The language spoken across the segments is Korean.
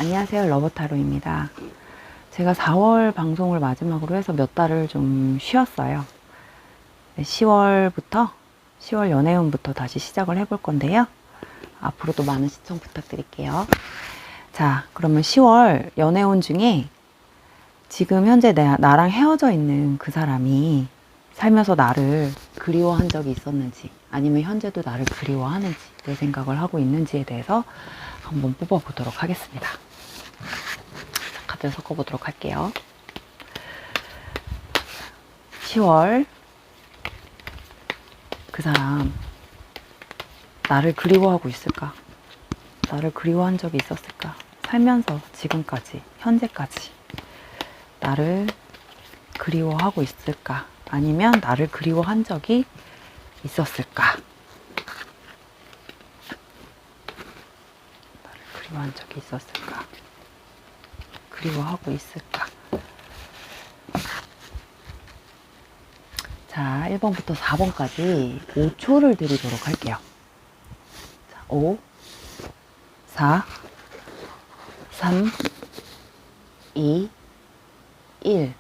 안녕하세요, 러브타로입니다. 제가 4월 방송을 마지막으로 해서 몇 달을 좀 쉬었어요. 10월부터 10월 연애운부터 다시 시작을 해볼 건데요. 앞으로도 많은 시청 부탁드릴게요. 자, 그러면 10월 연애운 중에 지금 현재 나랑 헤어져 있는 그 사람이 살면서 나를 그리워한 적이 있었는지, 아니면 현재도 나를 그리워하는지, 내 생각을 하고 있는지에 대해서 한번 뽑아보도록 하겠습니다. 카드를 섞어보도록 할게요. 10월 그 사람 나를 그리워하고 있을까? 나를 그리워한 적이 있었을까? 살면서 지금까지, 현재까지 나를 그리워하고 있을까? 아니면 나를 그리워한 적이 있었을까? 나를 그리워한 적이 있었을까? 그리워하고 있을까? 자, 1번부터 4번까지 5초를 드리도록 할게요. 자, 5, 4, 3, 2, 1.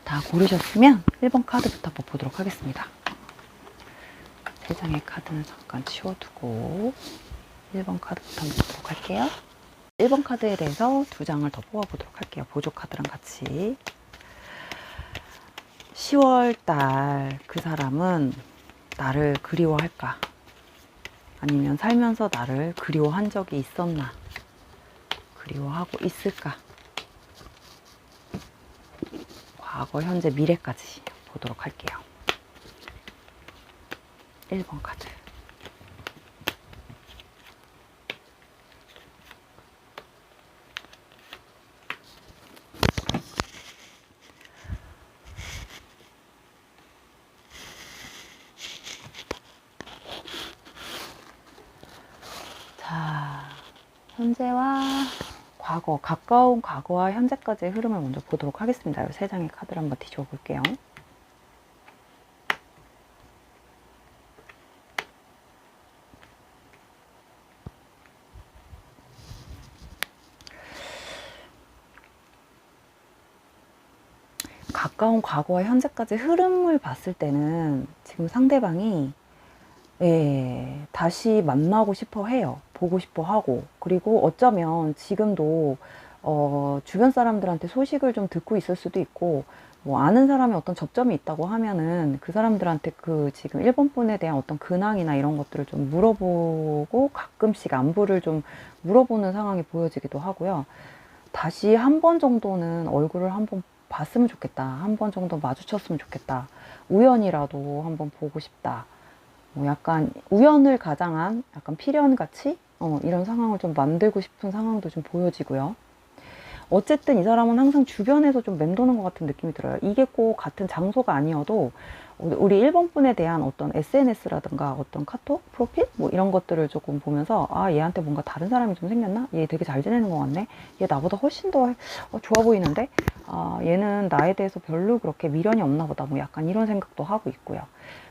다 고르셨으면 1번 카드부터 한번 보도록 하겠습니다. 3장의 카드는 잠깐 치워두고 1번 카드부터 한번 보도록 할게요. 1번 카드에 대해서 2장을 더 뽑아보도록 할게요. 보조 카드랑 같이. 10월달 그 사람은 나를 그리워할까? 아니면 살면서 나를 그리워한 적이 있었나? 그리워하고 있을까? 과거, 현재, 미래까지 보도록 할게요. 1번 카드. 자, 현재와 과거, 가까운 과거와 현재까지의 흐름을 먼저 보도록 하겠습니다. 이 3장의 카드를 한번 뒤집어 볼게요. 가까운 과거와 현재까지 흐름을 봤을 때는 지금 상대방이 다시 만나고 싶어 해요. 보고 싶어 하고. 그리고 어쩌면 지금도 주변 사람들한테 소식을 좀 듣고 있을 수도 있고, 뭐 아는 사람의 어떤 접점이 있다고 하면은 그 사람들한테 그 지금 1번 분에 대한 어떤 근황이나 이런 것들을 좀 물어보고 가끔씩 안부를 좀 물어보는 상황이 보여지기도 하고요. 다시 한 번 정도는 얼굴을 한번 봤으면 좋겠다. 한 번 정도 마주쳤으면 좋겠다. 우연이라도 한번 보고 싶다. 뭐 약간 우연을 가장한 약간 필연같이 이런 상황을 좀 만들고 싶은 상황도 좀 보여지고요. 어쨌든 이 사람은 항상 주변에서 좀 맴도는 것 같은 느낌이 들어요. 이게 꼭 같은 장소가 아니어도 우리 1번 분에 대한 어떤 SNS라든가 어떤 카톡, 프로필 뭐 이런 것들을 조금 보면서 아, 얘한테 뭔가 다른 사람이 좀 생겼나? 얘 되게 잘 지내는 것 같네? 얘 나보다 훨씬 더 좋아 보이는데? 아, 얘는 나에 대해서 별로 그렇게 미련이 없나 보다. 뭐 약간 이런 생각도 하고 있고요.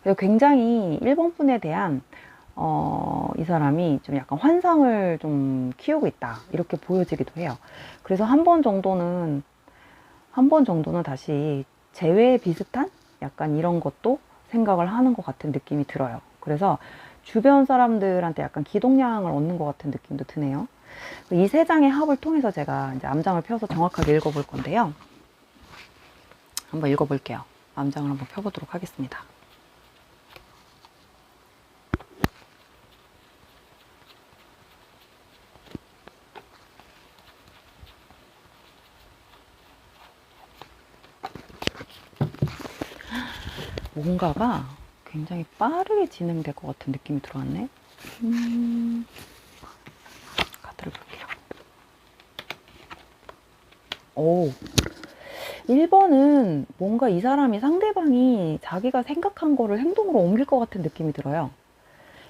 그래서 굉장히 1번 분에 대한 이 사람이 좀 약간 환상을 좀 키우고 있다. 이렇게 보여지기도 해요. 그래서 한 번 정도는 다시 재회 비슷한 약간 이런 것도 생각을 하는 것 같은 느낌이 들어요. 그래서 주변 사람들한테 약간 기동량을 얻는 것 같은 느낌도 드네요. 이 3장의 합을 통해서 제가 이제 암장을 펴서 정확하게 읽어볼 건데요. 한번 읽어볼게요. 암장을 한번 펴보도록 하겠습니다. 뭔가가 굉장히 빠르게 진행될 것 같은 느낌이 들어왔네. 카드를 볼게요. 오, 1번은 뭔가 이 사람이 상대방이 자기가 생각한 거를 행동으로 옮길 것 같은 느낌이 들어요.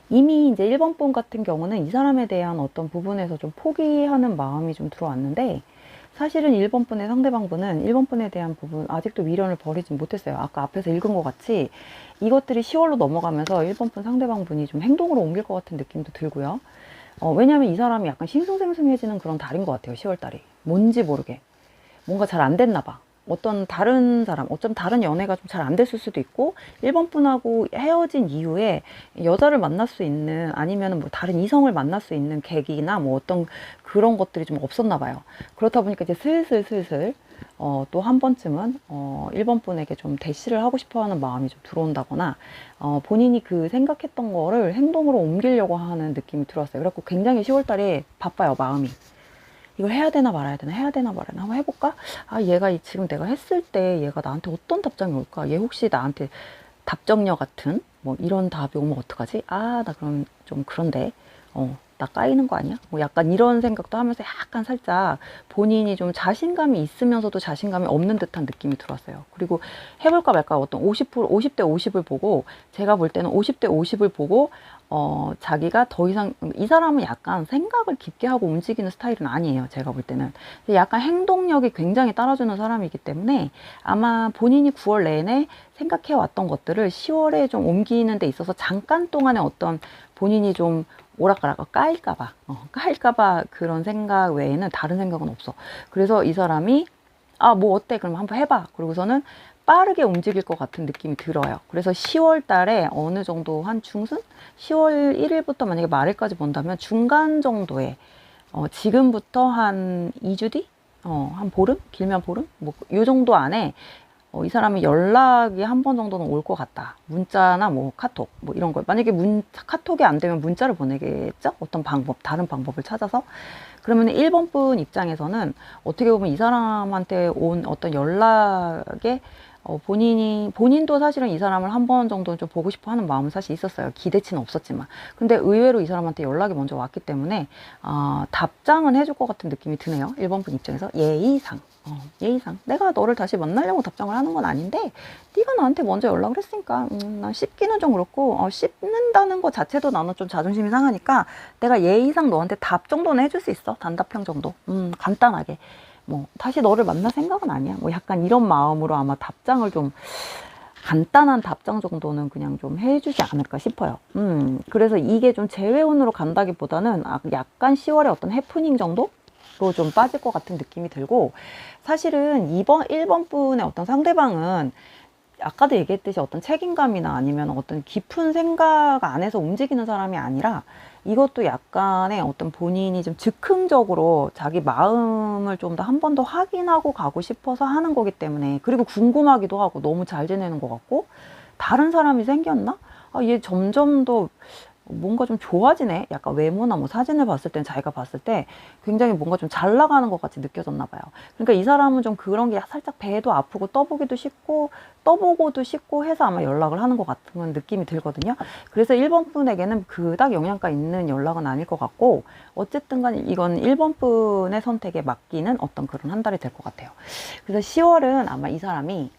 이미 이제 1번 분 같은 경우는 이 사람에 대한 어떤 부분에서 좀 포기하는 마음이 좀 들어왔는데, 사실은 1번 분의 상대방 분은 1번 분에 대한 부분 아직도 미련을 버리진 못했어요. 아까 앞에서 읽은 것 같이 이것들이 10월로 넘어가면서 1번 분 상대방 분이 좀 행동으로 옮길 것 같은 느낌도 들고요. 왜냐면 이 사람이 약간 싱숭생숭해지는 그런 달인 것 같아요. 10월달이. 뭔지 모르게. 뭔가 잘 안 됐나 봐. 어떤 다른 사람, 어쩜 다른 연애가 좀 잘 안 됐을 수도 있고, 1번 분하고 헤어진 이후에 여자를 만날 수 있는, 아니면 뭐 다른 이성을 만날 수 있는 계기나 뭐 어떤 그런 것들이 좀 없었나 봐요. 그렇다 보니까 이제 슬슬, 또 한 번쯤은, 1번 분에게 좀 대시를 하고 싶어 하는 마음이 좀 들어온다거나, 본인이 그 생각했던 거를 행동으로 옮기려고 하는 느낌이 들었어요. 그래갖고 굉장히 10월달에 바빠요, 마음이. 이걸 해야 되나 말아야 되나 해야 되나 말아야 되나 한번 해볼까? 아, 얘가 지금 내가 했을 때 얘가 나한테 어떤 답장이 올까? 얘 혹시 나한테 답정녀 같은 뭐 이런 답이 오면 어떡하지? 아, 나 그럼 좀 그런데 나 까이는 거 아니야? 뭐 약간 이런 생각도 하면서 약간 살짝 본인이 좀 자신감이 있으면서도 자신감이 없는 듯한 느낌이 들었어요. 그리고 해볼까 말까 어떤 50대 50을 보고, 제가 볼 때는 50대 50을 보고 자기가 더 이상, 이 사람은 약간 생각을 깊게 하고 움직이는 스타일은 아니에요. 제가 볼 때는. 약간 행동력이 굉장히 따라주는 사람이기 때문에 아마 본인이 9월 내내 생각해 왔던 것들을 10월에 좀 옮기는 데 있어서 잠깐 동안의 어떤 본인이 좀 오락가락 까일까봐 그런 생각 외에는 다른 생각은 없어. 그래서 이 사람이 뭐 어때? 그럼 한번 해봐. 그러고서는 빠르게 움직일 것 같은 느낌이 들어요. 그래서 10월 달에 어느 정도 한 중순? 10월 1일부터 만약에 말일까지 본다면 중간 정도에, 지금부터 한 2주 뒤? 한 보름? 길면 보름? 뭐, 요 정도 안에, 이 사람이 연락이 한 번 정도는 올 것 같다. 문자나 뭐 카톡, 뭐 이런 거. 만약에 카톡이 안 되면 문자를 보내겠죠? 어떤 방법, 다른 방법을 찾아서. 그러면 1번 분 입장에서는 어떻게 보면 이 사람한테 온 어떤 연락에 본인도 사실은 이 사람을 한 번 정도는 좀 보고 싶어 하는 마음은 사실 있었어요. 기대치는 없었지만. 근데 의외로 이 사람한테 연락이 먼저 왔기 때문에, 답장은 해줄 것 같은 느낌이 드네요. 1번 분 입장에서. 예의상. 예의상. 내가 너를 다시 만나려고 답장을 하는 건 아닌데, 네가 나한테 먼저 연락을 했으니까, 난 씹기는 좀 그렇고, 씹는다는 것 자체도 나는 좀 자존심이 상하니까, 내가 예의상 너한테 답 정도는 해줄 수 있어. 단답형 정도. 간단하게. 뭐 다시 너를 만날 생각은 아니야. 뭐 약간 이런 마음으로 아마 답장을 좀, 간단한 답장 정도는 그냥 좀 해주지 않을까 싶어요. 그래서 이게 좀 재회운으로 간다기보다는 약간 10월에 어떤 해프닝 정도로 좀 빠질 것 같은 느낌이 들고, 사실은 1번 분의 어떤 상대방은 아까도 얘기했듯이 어떤 책임감이나 아니면 어떤 깊은 생각 안에서 움직이는 사람이 아니라, 이것도 약간의 어떤 본인이 좀 즉흥적으로 자기 마음을 좀 더 한 번 더 확인하고 가고 싶어서 하는 거기 때문에, 그리고 궁금하기도 하고 너무 잘 지내는 것 같고, 다른 사람이 생겼나? 얘 점점 더 뭔가 좀 좋아지네. 약간 외모나 뭐 사진을 봤을 땐, 자기가 봤을 때 굉장히 뭔가 좀 잘 나가는 것 같이 느껴졌나 봐요. 그러니까 이 사람은 좀 그런 게 살짝 배도 아프고 떠보기도 쉽고 떠보고도 쉽고 해서 아마 연락을 하는 것 같은 느낌이 들거든요. 그래서 1번 분에게는 그닥 영향가 있는 연락은 아닐 것 같고, 어쨌든 간 이건 1번 분의 선택에 맡기는 어떤 그런 한 달이 될 것 같아요. 그래서 10월은 아마 이 사람이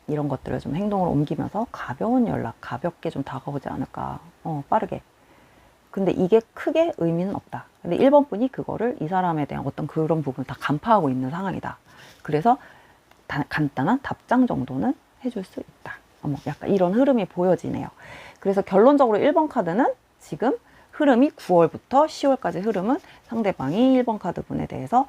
이런 것들을 좀 행동으로 옮기면서 가벼운 연락, 가볍게 좀 다가오지 않을까. 빠르게. 근데 이게 크게 의미는 없다. 근데 1번 분이 그거를, 이 사람에 대한 어떤 그런 부분을 다 간파하고 있는 상황이다. 그래서 간단한 답장 정도는 해줄 수 있다. 약간 이런 흐름이 보여지네요. 그래서 결론적으로 1번 카드는 지금 흐름이 9월부터 10월까지 흐름은, 상대방이 1번 카드 분에 대해서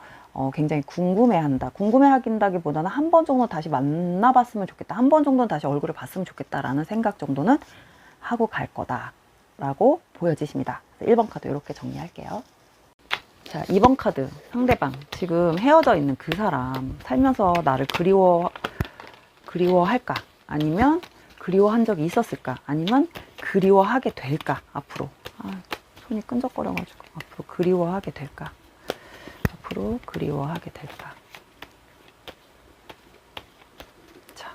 굉장히 궁금해한다. 궁금해하긴다기보다는 한 번 정도 다시 만나봤으면 좋겠다. 한 번 정도는 다시 얼굴을 봤으면 좋겠다라는 생각 정도는 하고 갈 거다 라고 보여지십니다. 1번 카드 이렇게 정리할게요. 자, 2번 카드. 상대방. 지금 헤어져 있는 그 사람. 살면서 나를 그리워할까? 아니면 그리워한 적이 있었을까? 아니면 그리워하게 될까? 앞으로. 손이 끈적거려가지고. 앞으로 그리워하게 될까? 앞으로 그리워하게 될까? 자.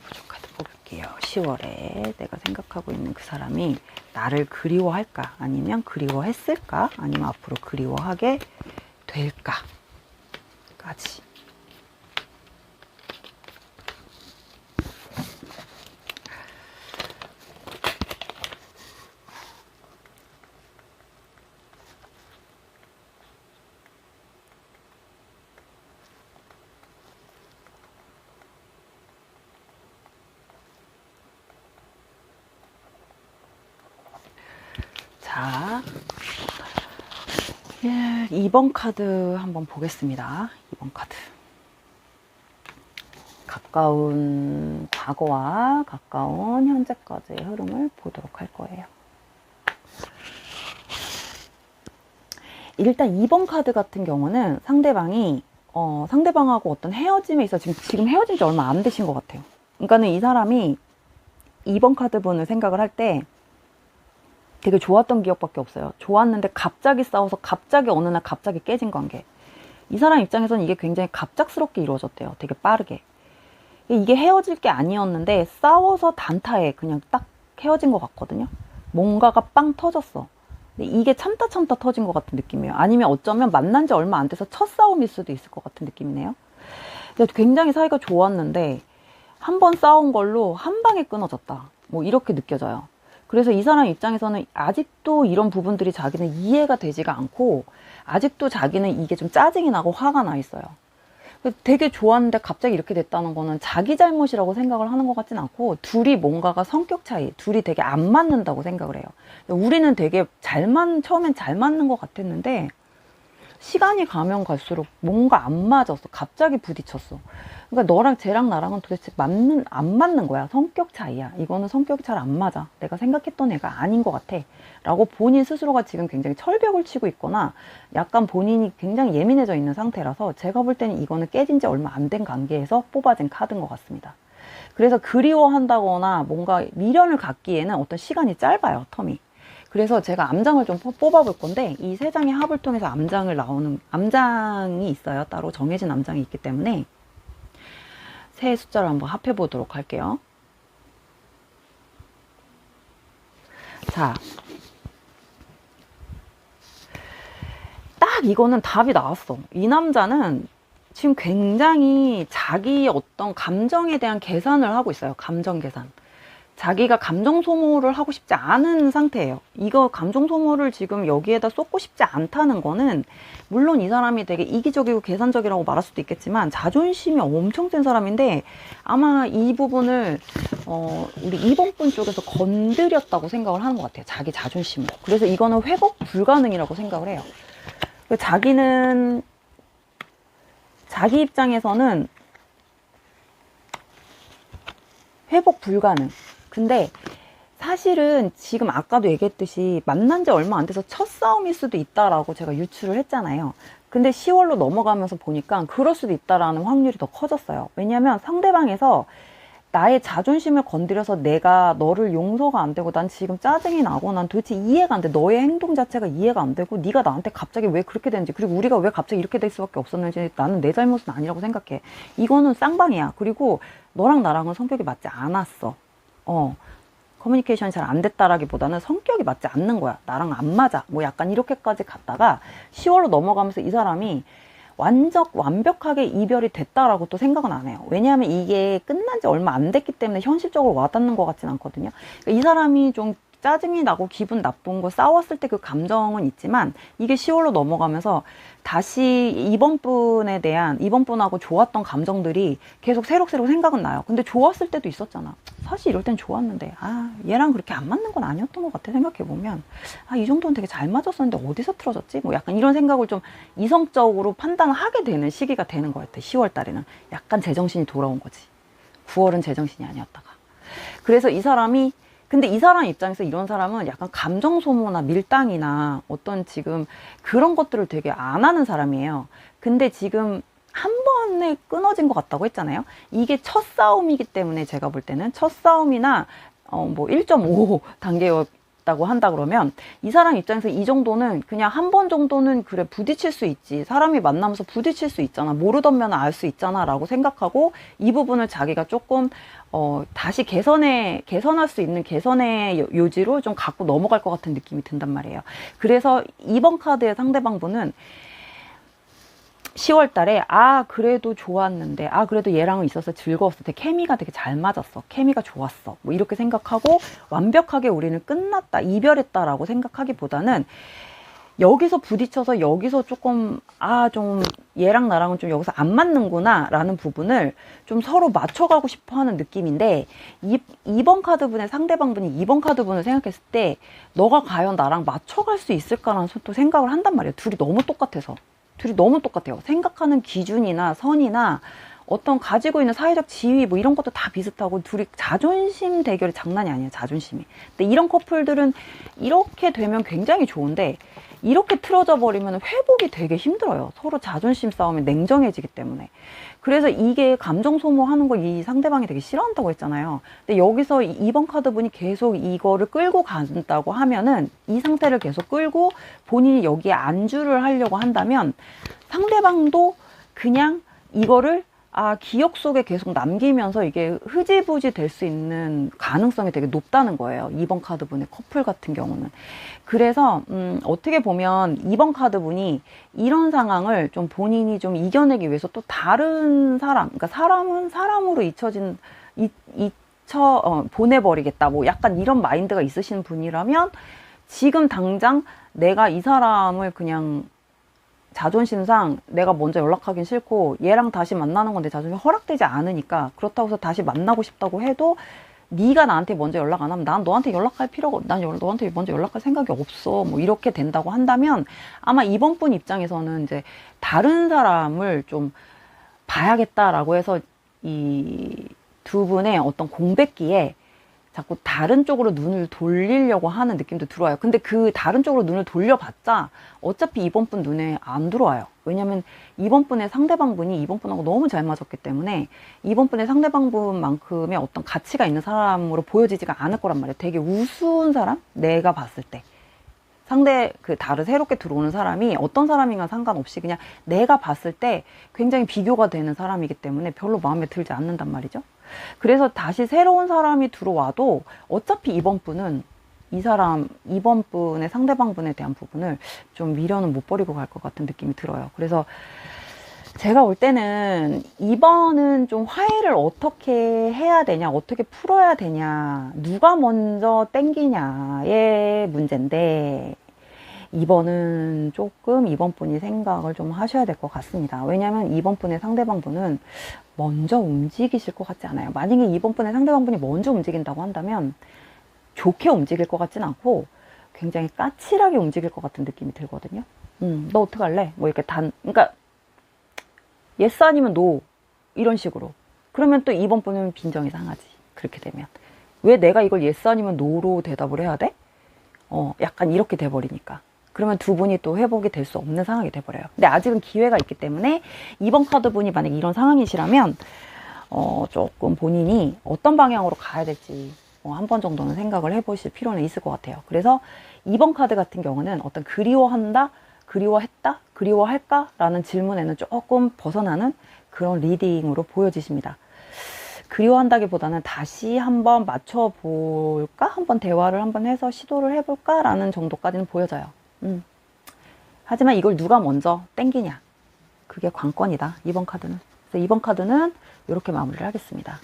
부족 카드 뽑을게요. 10월에 내가 생각하고 있는 그 사람이 나를 그리워할까? 아니면 그리워했을까? 아니면 앞으로 그리워하게 될까? 까지. 자, 2번 카드 한번 보겠습니다. 2번 카드. 가까운 과거와 가까운 현재까지의 흐름을 보도록 할 거예요. 일단 2번 카드 같은 경우는 상대방이 상대방하고 어떤 헤어짐에 있어 지금 헤어진 지 얼마 안 되신 것 같아요. 그러니까는 이 사람이 2번 카드 분을 생각을 할 때 되게 좋았던 기억밖에 없어요. 좋았는데 갑자기 싸워서 갑자기 어느 날 갑자기 깨진 관계. 이 사람 입장에서는 이게 굉장히 갑작스럽게 이루어졌대요. 되게 빠르게. 이게 헤어질 게 아니었는데 싸워서 단타에 그냥 딱 헤어진 것 같거든요. 뭔가가 빵 터졌어. 근데 이게 참다 터진 것 같은 느낌이에요. 아니면 어쩌면 만난 지 얼마 안 돼서 첫 싸움일 수도 있을 것 같은 느낌이네요. 굉장히 사이가 좋았는데 한 번 싸운 걸로 한 방에 끊어졌다. 뭐 이렇게 느껴져요. 그래서 이 사람 입장에서는 아직도 이런 부분들이 자기는 이해가 되지가 않고 아직도 자기는 이게 좀 짜증이 나고 화가 나 있어요. 되게 좋았는데 갑자기 이렇게 됐다는 거는 자기 잘못이라고 생각을 하는 것 같진 않고 둘이 뭔가가 성격 차이, 둘이 되게 안 맞는다고 생각을 해요. 우리는 되게 처음엔 잘 맞는 것 같았는데 시간이 가면 갈수록 뭔가 안 맞았어. 갑자기 부딪혔어. 그러니까 너랑 쟤랑 나랑은 도대체 안 맞는 거야. 성격 차이야. 이거는 성격이 잘 안 맞아. 내가 생각했던 애가 아닌 것 같아. 라고 본인 스스로가 지금 굉장히 철벽을 치고 있거나 약간 본인이 굉장히 예민해져 있는 상태라서 제가 볼 때는 이거는 깨진 지 얼마 안 된 관계에서 뽑아진 카드인 것 같습니다. 그래서 그리워한다거나 뭔가 미련을 갖기에는 어떤 시간이 짧아요. 텀이. 그래서 제가 암장을 좀 뽑아볼 건데 이 세 장의 합을 통해서 암장이 있어요. 따로 정해진 암장이 있기 때문에 세 숫자를 한번 합해 보도록 할게요. 자, 딱 이거는 답이 나왔어. 이 남자는 지금 굉장히 자기 어떤 감정에 대한 계산을 하고 있어요. 감정 계산. 자기가 감정 소모를 하고 싶지 않은 상태예요. 이거 감정 소모를 지금 여기에다 쏟고 싶지 않다는 거는 물론 이 사람이 되게 이기적이고 계산적이라고 말할 수도 있겠지만 자존심이 엄청 센 사람인데 아마 이 부분을 우리 2번 분 쪽에서 건드렸다고 생각을 하는 것 같아요. 자기 자존심을. 그래서 이거는 회복 불가능이라고 생각을 해요. 자기는 자기 입장에서는 회복 불가능. 근데 사실은 지금 아까도 얘기했듯이 만난 지 얼마 안 돼서 첫 싸움일 수도 있다라고 제가 유추를 했잖아요. 근데 10월로 넘어가면서 보니까 그럴 수도 있다라는 확률이 더 커졌어요. 왜냐하면 상대방에서 나의 자존심을 건드려서 내가 너를 용서가 안 되고 난 지금 짜증이 나고 난 도대체 이해가 안 돼. 너의 행동 자체가 이해가 안 되고 네가 나한테 갑자기 왜 그렇게 되는지 그리고 우리가 왜 갑자기 이렇게 될 수밖에 없었는지 나는 내 잘못은 아니라고 생각해. 이거는 쌍방이야. 그리고 너랑 나랑은 성격이 맞지 않았어. 커뮤니케이션이 잘 안 됐다라기보다는 성격이 맞지 않는 거야. 나랑 안 맞아. 뭐 약간 이렇게까지 갔다가 10월로 넘어가면서 이 사람이 완벽하게 이별이 됐다라고 또 생각은 안 해요. 왜냐하면 이게 끝난 지 얼마 안 됐기 때문에 현실적으로 와닿는 것 같진 않거든요. 그러니까 이 사람이 좀 짜증이 나고 기분 나쁜 거 싸웠을 때 그 감정은 있지만 이게 10월로 넘어가면서 다시 이번 분하고 좋았던 감정들이 계속 새록새록 생각은 나요. 근데 좋았을 때도 있었잖아. 사실 이럴 땐 좋았는데 얘랑 그렇게 안 맞는 건 아니었던 것 같아. 생각해보면 이 정도는 되게 잘 맞았었는데 어디서 틀어졌지? 뭐 약간 이런 생각을 좀 이성적으로 판단하게 되는 시기가 되는 것 같아. 10월 달에는 약간 제정신이 돌아온 거지. 9월은 제정신이 아니었다가. 그래서 근데 이 사람 입장에서 이런 사람은 약간 감정 소모나 밀당이나 어떤 지금 그런 것들을 되게 안 하는 사람이에요. 근데 지금 한 번에 끊어진 것 같다고 했잖아요. 이게 첫 싸움이기 때문에 제가 볼 때는 첫 싸움이나 뭐 1.5 단계였다고 한다 그러면 이 사람 입장에서 이 정도는 그냥 한 번 정도는 그래 부딪힐 수 있지. 사람이 만나면서 부딪힐 수 있잖아. 모르던 면은 알 수 있잖아 라고 생각하고 이 부분을 자기가 조금 다시 개선할 수 있는 개선의 요지로 좀 갖고 넘어갈 것 같은 느낌이 든단 말이에요. 그래서 이번 카드의 상대방분은 10월 달에 그래도 좋았는데 그래도 얘랑은 있어서 즐거웠어. 케미가 되게 잘 맞았어. 케미가 좋았어. 뭐 이렇게 생각하고 완벽하게 우리는 끝났다. 이별했다라고 생각하기보다는 여기서 부딪혀서 여기서 조금 좀 얘랑 나랑은 좀 여기서 안 맞는구나 라는 부분을 좀 서로 맞춰가고 싶어 하는 느낌인데, 2번 카드분의 상대방분이 2번 카드분을 생각했을 때 너가 과연 나랑 맞춰갈 수 있을까라는 또 생각을 한단 말이에요. 둘이 너무 똑같아서. 둘이 너무 똑같아요. 생각하는 기준이나 선이나 어떤 가지고 있는 사회적 지위 뭐 이런 것도 다 비슷하고, 둘이 자존심 대결이 장난이 아니에요. 자존심이. 근데 이런 커플들은 이렇게 되면 굉장히 좋은데, 이렇게 틀어져 버리면 회복이 되게 힘들어요. 서로 자존심 싸움이 냉정해지기 때문에. 그래서 이게 감정 소모하는 거 이 상대방이 되게 싫어한다고 했잖아요. 근데 여기서 2번 카드분이 계속 이거를 끌고 간다고 하면은, 이 상태를 계속 끌고 본인이 여기에 안주를 하려고 한다면 상대방도 그냥 이거를 기억 속에 계속 남기면서 이게 흐지부지 될 수 있는 가능성이 되게 높다는 거예요. 2번 카드분의 커플 같은 경우는. 그래서 어떻게 보면 2번 카드분이 이런 상황을 좀 본인이 좀 이겨내기 위해서 또 다른 사람, 그러니까 사람은 사람으로 보내버리겠다, 뭐 약간 이런 마인드가 있으신 분이라면, 지금 당장 내가 이 사람을 그냥 자존심상 내가 먼저 연락하긴 싫고 얘랑 다시 만나는 건데 자존심이 허락되지 않으니까, 그렇다고 해서 다시 만나고 싶다고 해도 네가 나한테 먼저 연락 안 하면 난 너한테 연락할 필요가, 난 너한테 먼저 연락할 생각이 없어, 뭐 이렇게 된다고 한다면, 아마 이번 분 입장에서는 이제 다른 사람을 좀 봐야겠다라고 해서 이 두 분의 어떤 공백기에 자꾸 다른 쪽으로 눈을 돌리려고 하는 느낌도 들어와요. 근데 그 다른 쪽으로 눈을 돌려봤자 어차피 이번 분 눈에 안 들어와요. 왜냐면 이번 분의 상대방분이 이번 분하고 너무 잘 맞았기 때문에 이번 분의 상대방분만큼의 어떤 가치가 있는 사람으로 보여지지가 않을 거란 말이에요. 되게 우스운 사람? 내가 봤을 때. 다른 새롭게 들어오는 사람이 어떤 사람인가 상관없이 그냥 내가 봤을 때 굉장히 비교가 되는 사람이기 때문에 별로 마음에 들지 않는단 말이죠. 그래서 다시 새로운 사람이 들어와도 어차피 이번 분은 이번 분의 상대방분에 대한 부분을 좀 미련은 못 버리고 갈 것 같은 느낌이 들어요. 그래서 제가 올 때는 이번은 좀 화해를 어떻게 해야 되냐, 어떻게 풀어야 되냐, 누가 먼저 땡기냐의 문제인데, 이번은 조금 이번 분이 생각을 좀 하셔야 될 것 같습니다. 왜냐하면 이번 분의 상대방분은 먼저 움직이실 것 같지 않아요. 만약에 이번 분의 상대방분이 먼저 움직인다고 한다면 좋게 움직일 것 같진 않고 굉장히 까칠하게 움직일 것 같은 느낌이 들거든요. 너 어떡할래? 뭐 이렇게 그러니까 예스 아니면 노 이런 식으로. 그러면 또 이번 분은 빈정이 상하지. 그렇게 되면 왜 내가 이걸 예스 아니면 노로 대답을 해야 돼? 약간 이렇게 돼버리니까. 그러면 두 분이 또 회복이 될 수 없는 상황이 돼버려요. 근데 아직은 기회가 있기 때문에 이번 카드 분이 만약에 이런 상황이시라면 조금 본인이 어떤 방향으로 가야 될지 한 번 정도는 생각을 해보실 필요는 있을 것 같아요. 그래서 이번 카드 같은 경우는 어떤 그리워한다, 그리워했다, 그리워할까? 라는 질문에는 조금 벗어나는 그런 리딩으로 보여지십니다. 그리워한다기보다는 다시 한번 맞춰볼까? 한번 대화를 한번 해서 시도를 해볼까? 라는 정도까지는 보여져요. 하지만 이걸 누가 먼저 땡기냐, 그게 관건이다, 이번 카드는. 그래서 이번 카드는 이렇게 마무리를 하겠습니다.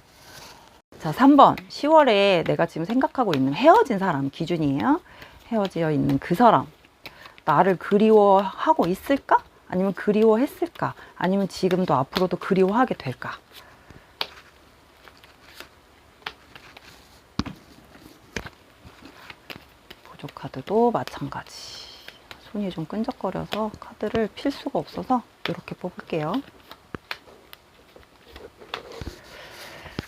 자, 3번 10월에 내가 지금 생각하고 있는 헤어진 사람 기준이에요. 헤어져 있는 그 사람, 나를 그리워하고 있을까? 아니면 그리워했을까? 아니면 지금도 앞으로도 그리워하게 될까? 보조 카드도 마찬가지. 손이 좀 끈적거려서 카드를 필 수가 없어서 이렇게 뽑을게요.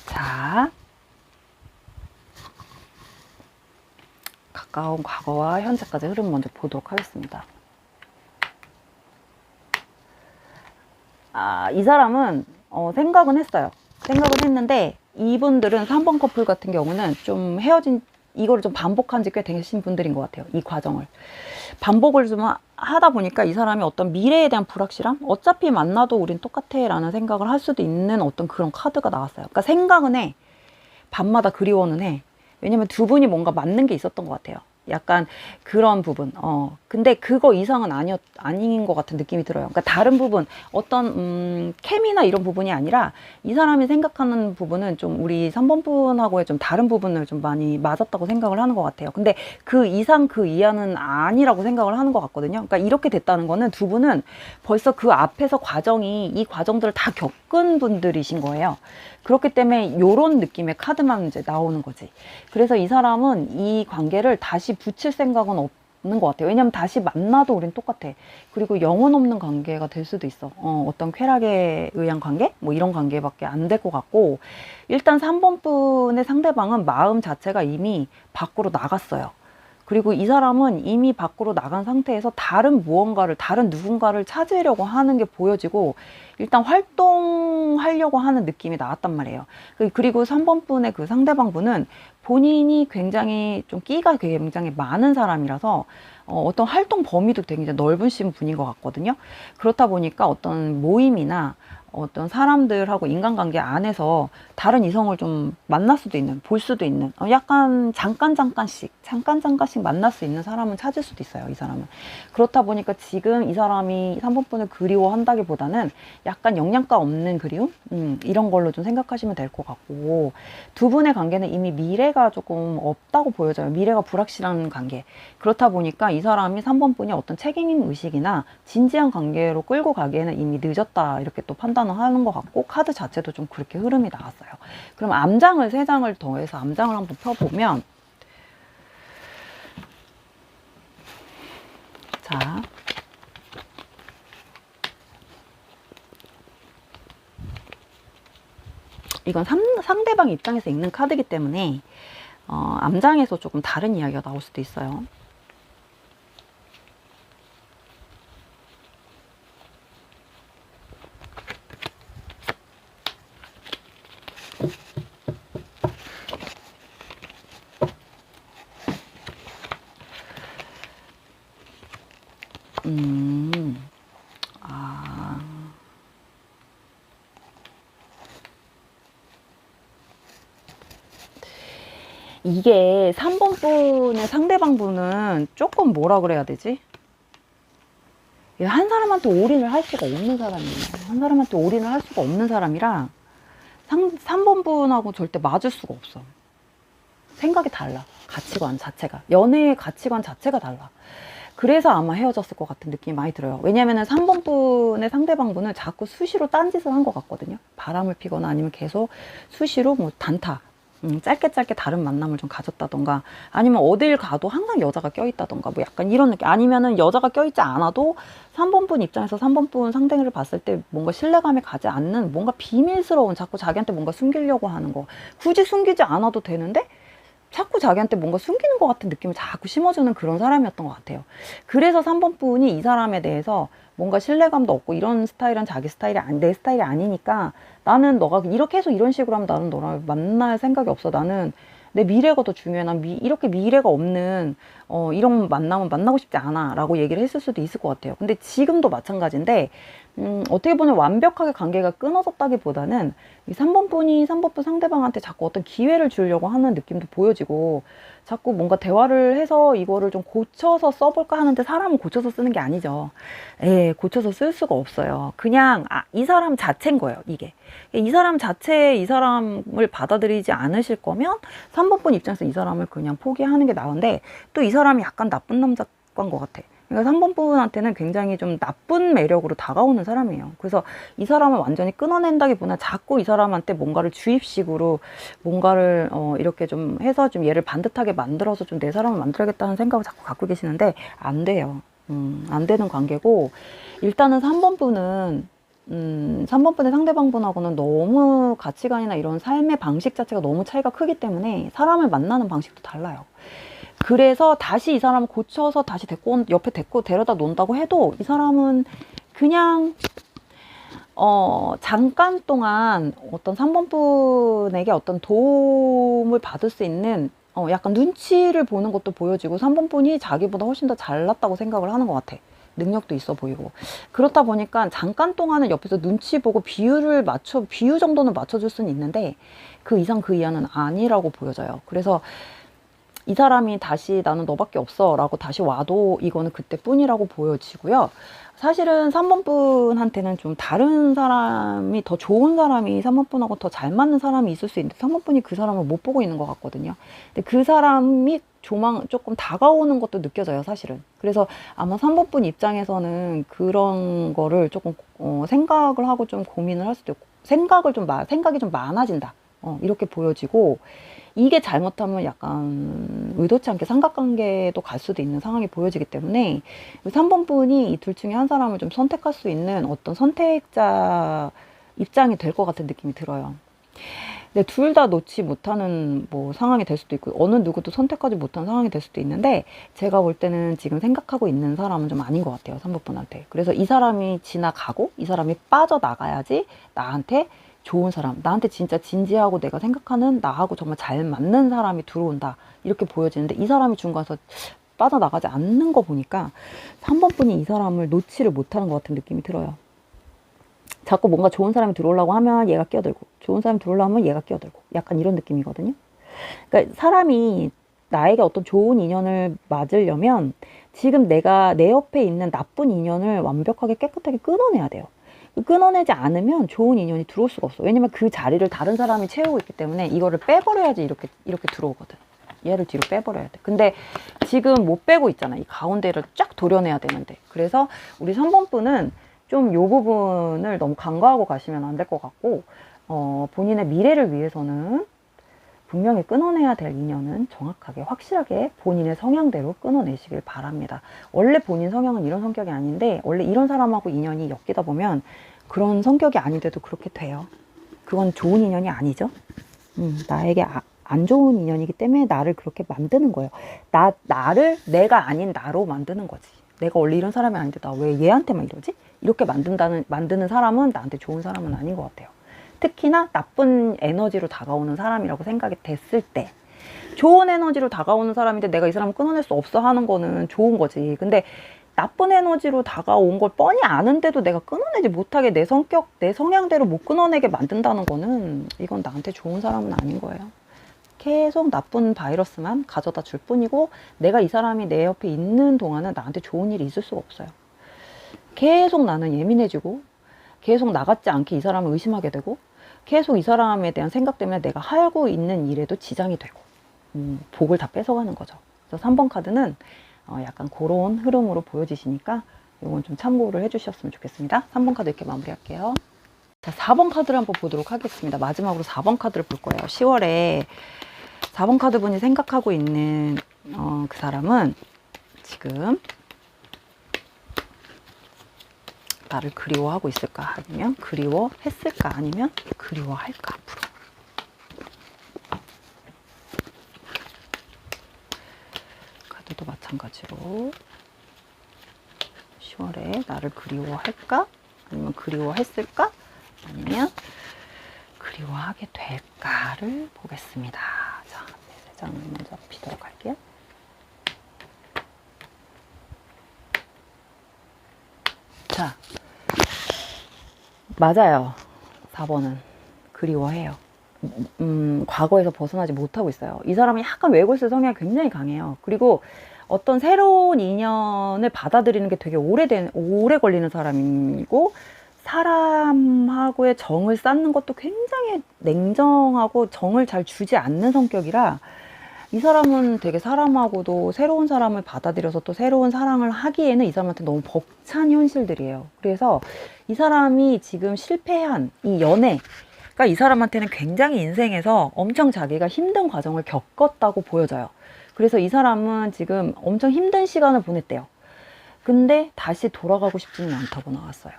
자, 가까운 과거와 현재까지 흐름 먼저 보도록 하겠습니다. 이 사람은 생각은 했어요. 생각은 했는데 이분들은 3번 커플 같은 경우는 좀 이거를 좀 반복한 지 꽤 되신 분들인 것 같아요. 이 과정을 반복을 좀 하다 보니까 이 사람이 어떤 미래에 대한 불확실함, 어차피 만나도 우린 똑같아 라는 생각을 할 수도 있는 어떤 그런 카드가 나왔어요. 그러니까 생각은 해, 밤마다 그리워는 해. 왜냐면 두 분이 뭔가 맞는 게 있었던 것 같아요. 약간 그런 부분. 근데 그거 이상은 아닌 것 같은 느낌이 들어요. 그러니까 다른 부분, 어떤, 케미나 이런 부분이 아니라 이 사람이 생각하는 부분은 좀 우리 3번 분하고의 좀 다른 부분을 좀 많이 맞았다고 생각을 하는 것 같아요. 근데 그 이상 그 이하는 아니라고 생각을 하는 것 같거든요. 그러니까 이렇게 됐다는 거는 두 분은 벌써 그 앞에서 이 과정들을 다 겪은 분들이신 거예요. 그렇기 때문에 요런 느낌의 카드만 이제 나오는 거지. 그래서 이 사람은 이 관계를 다시 붙일 생각은 없는 것 같아요. 왜냐면 다시 만나도 우린 똑같아. 그리고 영혼 없는 관계가 될 수도 있어. 어떤 쾌락에 의한 관계? 뭐 이런 관계밖에 안 될 것 같고, 일단 3번 분의 상대방은 마음 자체가 이미 밖으로 나갔어요. 그리고 이 사람은 이미 밖으로 나간 상태에서 다른 누군가를 찾으려고 하는 게 보여지고, 일단 활동하려고 하는 느낌이 나왔단 말이에요. 그리고 3번 분의 그 상대방 분은 본인이 굉장히 좀 끼가 굉장히 많은 사람이라서, 어떤 활동 범위도 굉장히 넓으신 분인 것 같거든요. 그렇다 보니까 어떤 모임이나 어떤 사람들하고 인간관계 안에서 다른 이성을 좀 만날 수도 있는, 볼 수도 있는, 약간 잠깐씩 만날 수 있는 사람은 찾을 수도 있어요, 이 사람은. 그렇다 보니까 지금 이 사람이 3번 분을 그리워한다기보다는 약간 영양가 없는 그리움? 이런 걸로 좀 생각하시면 될 것 같고, 두 분의 관계는 이미 미래가 조금 없다고 보여져요. 미래가 불확실한 관계. 그렇다 보니까 이 사람이 3번 분이 어떤 책임 의식이나 진지한 관계로 끌고 가기에는 이미 늦었다, 이렇게 또 판단을 하는 것 같고, 카드 자체도 좀 그렇게 흐름이 나왔어요. 그럼 암장을 3장을 더해서 암장을 한번 펴보면, 자, 이건 상대방 입장에서 읽는 카드이기 때문에 암장에서 조금 다른 이야기가 나올 수도 있어요. 이게 3번 분의 상대방 분은 조금 뭐라 그래야 되지? 한 사람한테 올인을 할 수가 없는 사람이에요. 한 사람한테 올인을 할 수가 없는 사람이라 3번 분하고 절대 맞을 수가 없어. 생각이 달라. 가치관 자체가. 연애의 가치관 자체가 달라. 그래서 아마 헤어졌을 것 같은 느낌이 많이 들어요. 왜냐면은 3번 분의 상대방 분은 자꾸 수시로 딴짓을 한 것 같거든요. 바람을 피거나 아니면 계속 수시로 뭐 단타, 짧게 다른 만남을 좀 가졌다던가, 아니면 어딜 가도 항상 여자가 껴있다던가, 뭐 약간 이런 느낌. 아니면은 여자가 껴있지 않아도 3번 분 입장에서 3번 분 상대를 봤을 때 뭔가 신뢰감이 가지 않는, 뭔가 비밀스러운, 자꾸 자기한테 뭔가 숨기려고 하는 거. 굳이 숨기지 않아도 되는데 자꾸 자기한테 뭔가 숨기는 것 같은 느낌을 자꾸 심어주는 그런 사람이었던 것 같아요. 그래서 3번 분이 이 사람에 대해서 뭔가 신뢰감도 없고, 이런 스타일은 자기 스타일이 내 스타일이 아니니까, 나는 너가 이렇게 해서 이런 식으로 하면 나는 너랑 만날 생각이 없어. 나는 내 미래가 더 중요해. 난 이렇게 미래가 없는 이런 만남은 만나고 싶지 않아 라고 얘기를 했을 수도 있을 것 같아요. 근데 지금도 마찬가지인데, 어떻게 보면 완벽하게 관계가 끊어졌다기보다는 이 3번 분이 3번 분 상대방한테 자꾸 어떤 기회를 주려고 하는 느낌도 보여지고, 자꾸 뭔가 대화를 해서 이거를 좀 고쳐서 써볼까 하는데, 사람은 고쳐서 쓰는 게 아니죠. 고쳐서 쓸 수가 없어요. 그냥 이 사람 자체인 거예요, 이게. 이 사람 자체에 이 사람을 받아들이지 않으실 거면 3번 분 입장에서 이 사람을 그냥 포기하는 게 나은데, 또 이 사람이 약간 나쁜 남자인 것 같아. 그러니까 3번 분한테는 굉장히 좀 나쁜 매력으로 다가오는 사람이에요. 그래서 이 사람을 완전히 끊어낸다기보다 자꾸 이 사람한테 뭔가를 주입식으로 뭔가를 이렇게 좀 해서 좀 얘를 반듯하게 만들어서 좀 내 사람을 만들어야겠다는 생각을 자꾸 갖고 계시는데, 안 돼요. 안 되는 관계고, 일단은 3번 분은 3번 분의 상대방 분하고는 너무 가치관이나 이런 삶의 방식 자체가 너무 차이가 크기 때문에 사람을 만나는 방식도 달라요. 그래서 다시 이 사람을 고쳐서 다시 옆에 데려다 놓는다고 해도, 이 사람은 그냥 잠깐 동안 어떤 3번 분에게 어떤 도움을 받을 수 있는 약간 눈치를 보는 것도 보여지고, 3번 분이 자기보다 훨씬 더 잘났다고 생각을 하는 것 같아. 능력도 있어 보이고. 그렇다 보니까 잠깐 동안은 옆에서 눈치 보고 비유 정도는 맞춰줄 수는 있는데, 그 이상 그 이하는 아니라고 보여져요. 그래서 이 사람이 다시 나는 너밖에 없어 라고 다시 와도 이거는 그때뿐이라고 보여지고요. 사실은 3번 분한테는 좀 다른 사람이, 더 좋은 사람이 3번 분하고 더 잘 맞는 사람이 있을 수 있는데 3번 분이 그 사람을 못 보고 있는 것 같거든요. 근데 그 사람이 조금 다가오는 것도 느껴져요, 사실은. 그래서 아마 3번 분 입장에서는 그런 거를 조금 생각을 하고 좀 고민을 할 수도 있고, 생각이 좀 많아진다, 이렇게 보여지고, 이게 잘못하면 약간 의도치 않게 삼각관계도 갈 수도 있는 상황이 보여지기 때문에 3번 분이 이 둘 중에 한 사람을 좀 선택할 수 있는 어떤 선택자 입장이 될 것 같은 느낌이 들어요. 근데 둘 다 놓지 못하는 뭐 상황이 될 수도 있고, 어느 누구도 선택하지 못한 상황이 될 수도 있는데, 제가 볼 때는 지금 생각하고 있는 사람은 좀 아닌 것 같아요, 3번 분한테. 그래서 이 사람이 지나가고 이 사람이 빠져나가야지 나한테 좋은 사람, 나한테 진짜 진지하고 내가 생각하는 나하고 정말 잘 맞는 사람이 들어온다, 이렇게 보여지는데, 이 사람이 중간에서 빠져나가지 않는 거 보니까 3번 분이 이 사람을 놓지를 못하는 것 같은 느낌이 들어요. 자꾸 뭔가 좋은 사람이 들어오려고 하면 얘가 끼어들고, 좋은 사람이 들어오려고 하면 얘가 끼어들고, 약간 이런 느낌이거든요. 그러니까 사람이 나에게 어떤 좋은 인연을 맞으려면 지금 내가 내 옆에 있는 나쁜 인연을 완벽하게 깨끗하게 끊어내야 돼요. 끊어내지 않으면 좋은 인연이 들어올 수가 없어. 왜냐면 그 자리를 다른 사람이 채우고 있기 때문에 이거를 빼버려야지 이렇게 들어오거든. 얘를 뒤로 빼버려야 돼. 근데 지금 못 빼고 있잖아. 이 가운데를 쫙 도려내야 되는데. 그래서 우리 3번 분은 좀 요 부분을 너무 간과하고 가시면 안 될 것 같고, 본인의 미래를 위해서는 분명히 끊어내야 될 인연은 정확하게 확실하게 본인의 성향대로 끊어내시길 바랍니다. 원래 본인 성향은 이런 성격이 아닌데, 원래 이런 사람하고 인연이 엮이다 보면 그런 성격이 아닌데도 그렇게 돼요. 그건 좋은 인연이 아니죠. 나에게 안 좋은 인연이기 때문에 나를 그렇게 만드는 거예요. 나를 내가 아닌 나로 만드는 거지. 내가 원래 이런 사람이 아닌데 나 왜 얘한테만 이러지? 이렇게 만드는 사람은 나한테 좋은 사람은 아닌 것 같아요. 특히나 나쁜 에너지로 다가오는 사람이라고 생각이 됐을 때, 좋은 에너지로 다가오는 사람인데 내가 이 사람을 끊어낼 수 없어 하는 거는 좋은 거지. 근데 나쁜 에너지로 다가온 걸 뻔히 아는데도 내가 끊어내지 못하게 내 성격, 내 성향대로 못 끊어내게 만든다는 거는 이건 나한테 좋은 사람은 아닌 거예요. 계속 나쁜 바이러스만 가져다 줄 뿐이고, 내가 이 사람이 내 옆에 있는 동안은 나한테 좋은 일이 있을 수가 없어요. 계속 나는 예민해지고, 계속 나 같지 않게 이 사람을 의심하게 되고, 계속 이 사람에 대한 생각 때문에 내가 하고 있는 일에도 지장이 되고, 복을 다 뺏어가는 거죠. 그래서 3번 카드는 약간 그런 흐름으로 보여지시니까 이건 좀 참고를 해주셨으면 좋겠습니다. 3번 카드 이렇게 마무리할게요. 자, 4번 카드를 한번 보도록 하겠습니다. 마지막으로 4번 카드를 볼 거예요. 10월에 4번 카드 분이 생각하고 있는 그 사람은 지금 나를 그리워하고 있을까? 아니면 그리워했을까? 아니면 그리워할까? 앞으로. 카드도 마찬가지로 10월에 나를 그리워할까? 아니면 그리워했을까? 아니면 그리워하게 될까를 보겠습니다. 자, 3장 먼저 피도록 할게요. 자, 맞아요. 4번은 그리워해요. 과거에서 벗어나지 못하고 있어요. 이 사람은 약간 외골수 성향이 굉장히 강해요. 그리고 어떤 새로운 인연을 받아들이는 게 되게 오래 걸리는 사람이고, 사람하고의 정을 쌓는 것도 굉장히 냉정하고 정을 잘 주지 않는 성격이라, 이 사람은 되게 사람하고도 새로운 사람을 받아들여서 또 새로운 사랑을 하기에는 이 사람한테 너무 벅찬 현실들이에요. 그래서 이 사람이 지금 실패한 이 연애가 이 사람한테는 굉장히 인생에서 엄청 자기가 힘든 과정을 겪었다고 보여져요. 그래서 이 사람은 지금 엄청 힘든 시간을 보냈대요. 근데 다시 돌아가고 싶지는 않다고 나왔어요.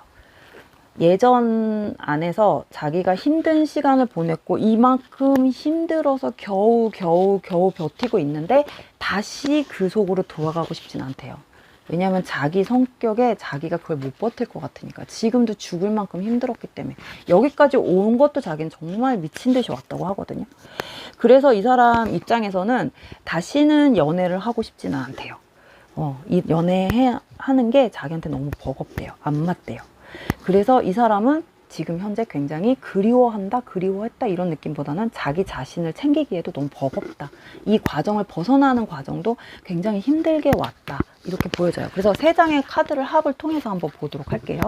예전 안에서 자기가 힘든 시간을 보냈고 이만큼 힘들어서 겨우 버티고 있는데 다시 그 속으로 돌아가고 싶진 않대요. 왜냐하면 자기 성격에 자기가 그걸 못 버틸 것 같으니까. 지금도 죽을 만큼 힘들었기 때문에. 여기까지 온 것도 자기는 정말 미친 듯이 왔다고 하거든요. 그래서 이 사람 입장에서는 다시는 연애를 하고 싶지는 않대요. 이 하는 게 자기한테 너무 버겁대요. 안 맞대요. 그래서 이 사람은 지금 현재 굉장히 그리워한다, 그리워했다 이런 느낌보다는 자기 자신을 챙기기에도 너무 버겁다. 이 과정을 벗어나는 과정도 굉장히 힘들게 왔다. 이렇게 보여져요. 그래서 세 장의 카드를 합을 통해서 한번 보도록 할게요.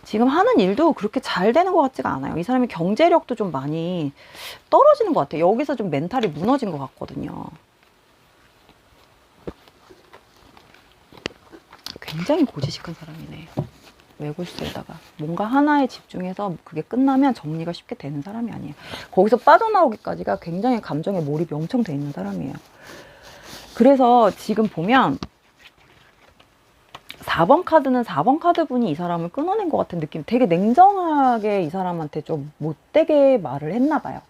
지금 하는 일도 그렇게 잘 되는 것 같지가 않아요. 이 사람의 경제력도 좀 많이 떨어지는 것 같아요. 여기서 좀 멘탈이 무너진 것 같거든요. 굉장히 고지식한 사람이네. 외골수에다가 뭔가 하나에 집중해서 그게 끝나면 정리가 쉽게 되는 사람이 아니에요. 거기서 빠져나오기까지가 굉장히 감정에 몰입이 엄청 돼 있는 사람이에요. 그래서 지금 보면 4번 카드는 4번 카드 분이 이 사람을 끊어낸 것 같은 느낌. 되게 냉정하게 이 사람한테 좀 못되게 말을 했나 봐요.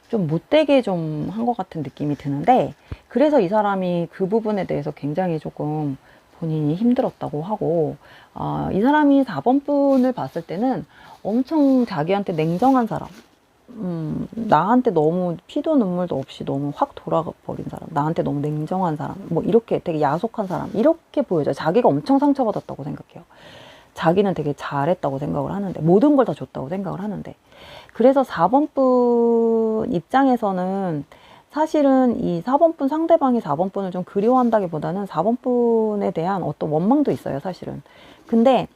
좀 못되게 좀 한 것 같은 느낌이 드는데, 그래서 이 사람이 그 부분에 대해서 굉장히 조금 본인이 힘들었다고 하고, 이 사람이 4번 분을 봤을 때는 엄청 자기한테 냉정한 사람, 나한테 너무 피도 눈물도 없이 너무 확 돌아가 버린 사람, 나한테 너무 냉정한 사람, 뭐 이렇게 되게 야속한 사람, 이렇게 보여져요. 자기가 엄청 상처받았다고 생각해요. 자기는 되게 잘했다고 생각을 하는데, 모든 걸 다 줬다고 생각을 하는데, 그래서 4번 분 입장에서는 사실은 이 4번 분 상대방이 4번 분을 좀 그리워한다기보다는 4번 분에 대한 어떤 원망도 있어요, 사실은. 근데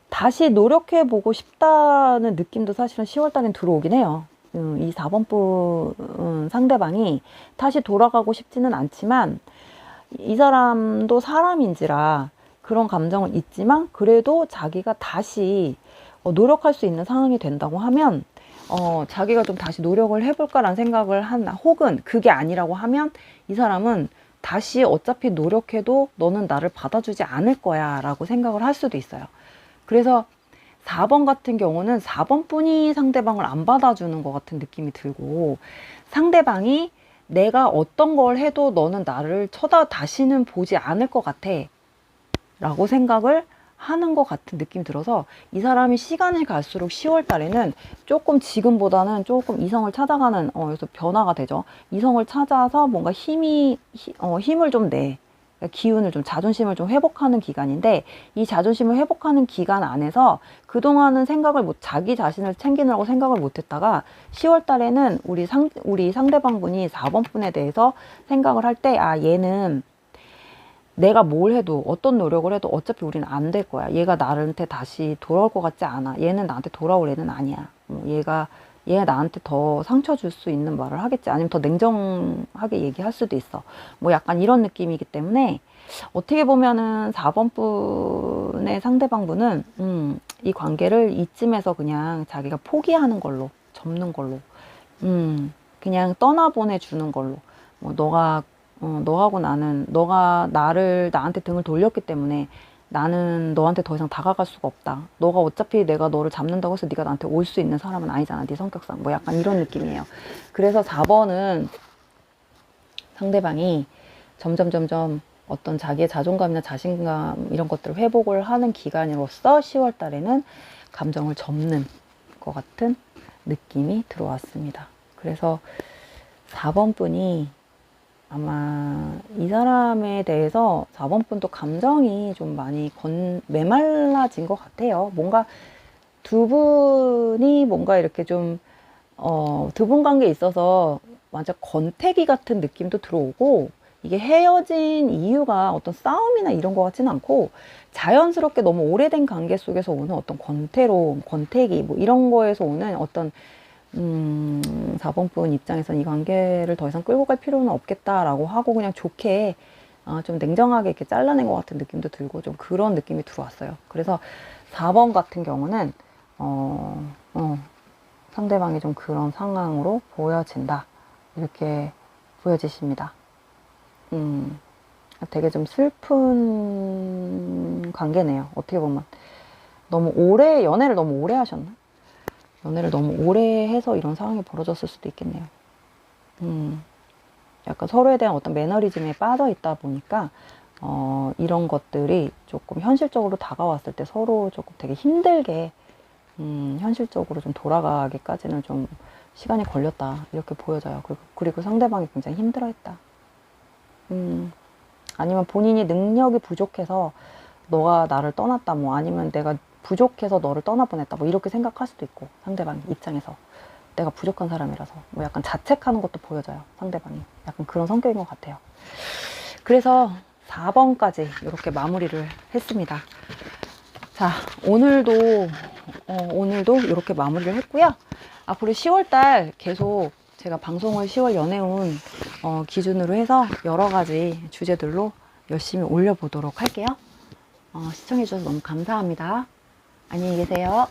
다시 노력해보고 싶다는 느낌도 사실은 10월달엔 들어오긴 해요. 이 4번 분 상대방이 다시 돌아가고 싶지는 않지만, 이 사람도 사람인지라 그런 감정은 있지만, 그래도 자기가 다시 노력할 수 있는 상황이 된다고 하면, 자기가 좀 다시 노력을 해볼까라는 생각을 한다. 혹은 그게 아니라고 하면 이 사람은 다시 어차피 노력해도 너는 나를 받아주지 않을 거야 라고 생각을 할 수도 있어요. 그래서 4번 같은 경우는 4번 분이 상대방을 안 받아주는 것 같은 느낌이 들고, 상대방이 내가 어떤 걸 해도 너는 나를 다시는 보지 않을 것 같아 라고 생각을 하는 것 같은 느낌이 들어서, 이 사람이 시간이 갈수록 10월 달에는 조금 지금보다는 조금 이성을 찾아가는, 여기서 변화가 되죠. 이성을 찾아서 뭔가 힘을 좀 내. 기운을 좀, 자존심을 좀 회복하는 기간인데, 이 자존심을 회복하는 기간 안에서 그동안은 자기 자신을 챙기느라고 생각을 못 했다가 10월 달에는 우리 상대방 분이 4번 분에 대해서 생각을 할 때, 얘는 내가 뭘 해도, 어떤 노력을 해도 어차피 우리는 안 될 거야. 얘가 나한테 다시 돌아올 것 같지 않아. 얘는 나한테 돌아올 애는 아니야. 얘가 나한테 더 상처 줄 수 있는 말을 하겠지. 아니면 더 냉정하게 얘기할 수도 있어. 뭐 약간 이런 느낌이기 때문에, 어떻게 보면은 4번 분의 상대방 분은, 이 관계를 이쯤에서 그냥 자기가 포기하는 걸로, 접는 걸로, 그냥 떠나보내주는 걸로, 뭐 너하고 나는, 너가 나한테 등을 돌렸기 때문에 나는 너한테 더 이상 다가갈 수가 없다. 너가 어차피 내가 너를 잡는다고 해서 네가 나한테 올 수 있는 사람은 아니잖아. 네 성격상. 뭐 약간 이런 느낌이에요. 그래서 4번은 상대방이 점점 어떤 자기의 자존감이나 자신감 이런 것들을 회복을 하는 기간으로서 10월 달에는 감정을 접는 것 같은 느낌이 들어왔습니다. 그래서 4번 분이 아마 이 사람에 대해서 4번 분도 감정이 좀 많이 메말라진 것 같아요. 뭔가 두 분이 뭔가 이렇게 좀, 두 분 관계에 있어서 완전 권태기 같은 느낌도 들어오고, 이게 헤어진 이유가 어떤 싸움이나 이런 것 같지는 않고, 자연스럽게 너무 오래된 관계 속에서 오는 어떤 권태로움, 권태기, 뭐 이런 거에서 오는 어떤 4번 분 입장에서는 이 관계를 더 이상 끌고 갈 필요는 없겠다라고 하고 그냥 좋게 좀 냉정하게 이렇게 잘라낸 것 같은 느낌도 들고, 좀 그런 느낌이 들어왔어요. 그래서 4번 같은 경우는 상대방이 좀 그런 상황으로 보여진다, 이렇게 보여지십니다. 되게 좀 슬픈 관계네요. 어떻게 보면 연애를 너무 오래 하셨나? 연애를 너무 오래 해서 이런 상황이 벌어졌을 수도 있겠네요. 약간 서로에 대한 어떤 매너리즘에 빠져 있다 보니까, 이런 것들이 조금 현실적으로 다가왔을 때 서로 조금 되게 힘들게, 현실적으로 좀 돌아가기까지는 좀 시간이 걸렸다, 이렇게 보여져요. 그리고 상대방이 굉장히 힘들어 했다. 아니면 본인이 능력이 부족해서 너가 나를 떠났다, 뭐 아니면 내가 부족해서 너를 떠나보냈다. 뭐 이렇게 생각할 수도 있고, 상대방 입장에서. 내가 부족한 사람이라서. 뭐 약간 자책하는 것도 보여져요, 상대방이. 약간 그런 성격인 것 같아요. 그래서 4번까지 이렇게 마무리를 했습니다. 자, 오늘도 이렇게 마무리를 했고요. 앞으로 10월달 계속 제가 방송을 10월 연애운 기준으로 해서 여러 가지 주제들로 열심히 올려보도록 할게요. 시청해주셔서 너무 감사합니다. 안녕히 계세요.